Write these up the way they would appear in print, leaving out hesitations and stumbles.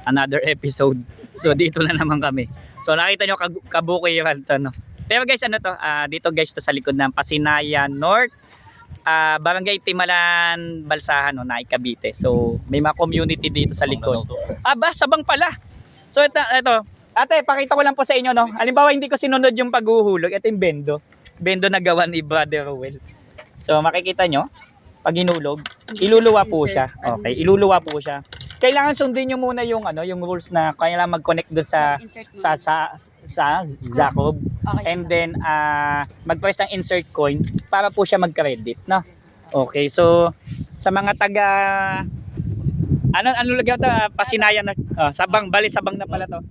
another episode. So dito na naman kami. So nakita nyo kabukiran to, no? Pero guys, ano to? Dito guys, to sa likod ng Pasinayan North, Barangay Timalan, Balsahan, no, Naik, Cavite. So may mga community dito sa likod. Sabang pala. So ito. Ate, pakita ko lang po sa inyo, no. Halimbawa hindi ko sinunod yung paghuhulog. Ito yung bendo na gawa ni Brother Rowell. So makikita nyo, pag hinulog, iluluwa po siya. Okay, iluluwa po siya. Kailangan sundin nyo muna yung yung rules na kailangan mag-connect doon sa Zacob. And then mag-press ng insert coin para po siya mag-credit, no? Okay, so sa mga taga ano lagyan ito? Pasinayan na Sabang na pala to.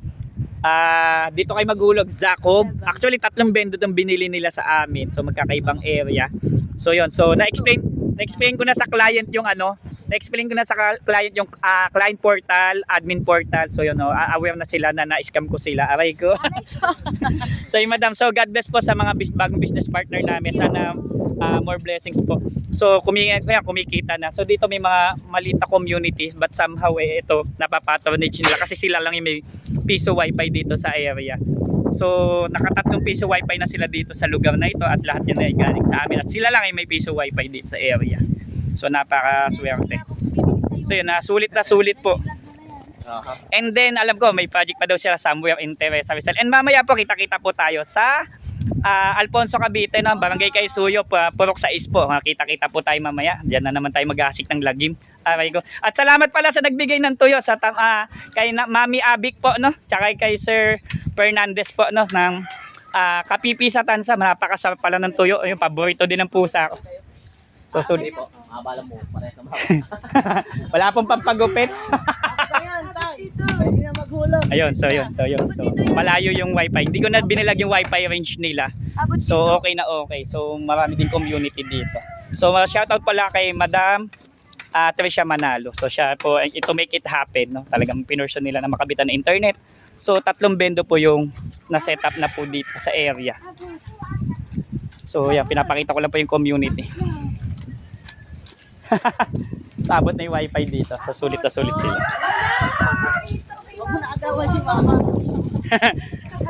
Dito kayo maghulog, Zacob. Actually 3 bendo itong binili nila sa amin. So magkakaibang area. So yun, so na-explain ko na sa client yung client portal, admin portal. So yun, aware na sila na na-scam ko sila. Aray ko. So yun, madam, so God bless po sa mga bagong business partner namin. Sana more blessings po. So kumikita na. So dito may mga maliit na communities, but somehow ito napapatronage nila kasi sila lang yung may piso wifi dito sa area. So nakatatlong piso wifi na sila dito sa lugar na ito, at lahat yan ay galing sa amin, at sila lang ay may piso wifi dito sa area. So napakaswerte. So yun, sulit na sulit po. And then alam ko may project pa daw sila somewhere in Teresa Rizal. And mamaya po kita-kita po tayo sa Alfonso, Cavite, no? Barangay Kaisuyo, Purok 6 po. Kita-kita po tayo mamaya. Diyan na naman tayo mag-aasik ng lagim. Aray ko. At salamat pala sa nagbigay ng tuyo sa kay Mami Abik po, no? Tsaka kay Sir Fernandez po, no, ng kapipi sa tansa. Napakasarap pala ng tuyo. Yung paborito din ng pusa ko. So sulit po. Abala mo, parehas na Wala pong pampagupit. Ayan, tay. Pwede na maghulog. Ayun, so yun. So malayo yung wifi. Hindi ko na binilag yung wifi range nila. So okay na okay. So marami din community dito. So shoutout pala kay Madam Tricia Manalo. So siya po, to make it happen, no? Talagang pinursyon nila na makabitan ng internet. So 3 bendo po yung na-set up na po dito sa area. So yan, pinapakita ko lang po yung community. Sabot na yung wifi dito. So sulit na sulit sila. Huwag mo na agawan si mama.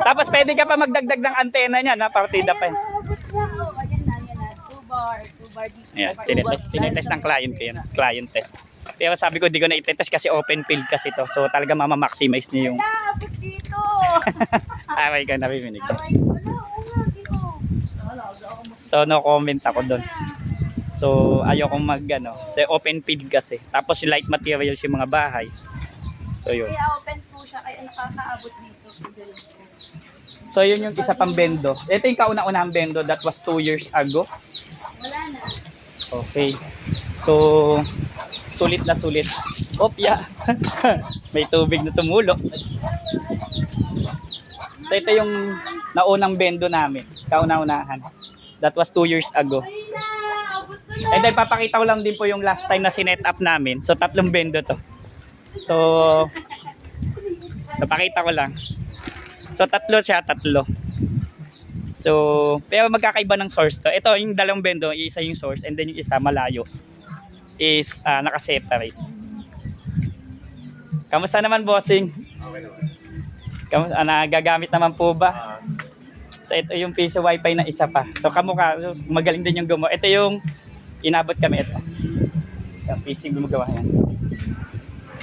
Tapos pwede ka pa magdagdag ng antena niya, na partida pa yan. Ayan na. 2 bar dito. Ayan, tinetest ng client ko yan. Client test. Pero sabi ko di ko na itetest kasi open field kasi to. So talaga mama-maximize niyo yung Abot dito. aray ka narinig. Wala. So no comment ako doon. So ayokong sa open field kasi. Tapos yung light materials yung mga bahay. So yun. Kaya open po siya, kaya nakakaabot dito. So yun yung isa pang bendo. Ito yung kauna-unahang bendo that was 2 years ago. Wala na. Okay. So sulit na sulit. Opya. May tubig na tumulo. So ito yung naunang bendo namin. Kauna-unahan. That was 2 years ago. And then papakita ko lang din po yung last time na sinet up namin. So 3 bendo to. So pakita ko lang. So 3 siya. So pero magkakaiba ng source to. Ito yung 2 bendo, isa yung source, and then yung isa malayo is naka-separate. Kamusta naman, bossing? Okay naman. Kamusta, nagagamit naman po ba? So ito yung piso wifi na isa pa. So kamukha, so, magaling din yung gumawa. Ito yung inabot kami, ito. Yung PC gumagawa yan.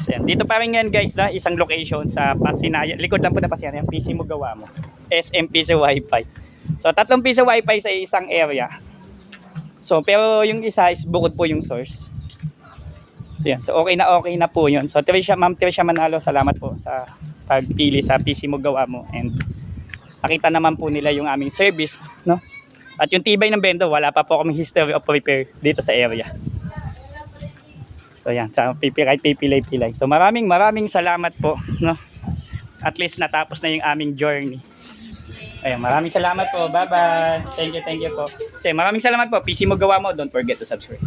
So yan. Dito pa rin yan guys, na isang location sa Pasinayan. Likod lang po na Pasinayan. Yung PC mo gawa mo. SM piso wifi. So 3 piso wifi sa isang area. So pero yung isa is bukod po yung source. So yan. So okay na po yun. So Ma'am Tricia Manalo, salamat po sa pagpili sa PC mo gawa mo. And nakita naman po nila yung aming service, no? At yung tibay ng bendo, wala pa po kaming history of repair dito sa area. So yan, sa pilay. So maraming salamat po, no? At least natapos na yung aming journey. Ayun, maraming salamat po. Bye-bye. Thank you po. So maraming salamat po. PC mo gawa mo, don't forget to subscribe.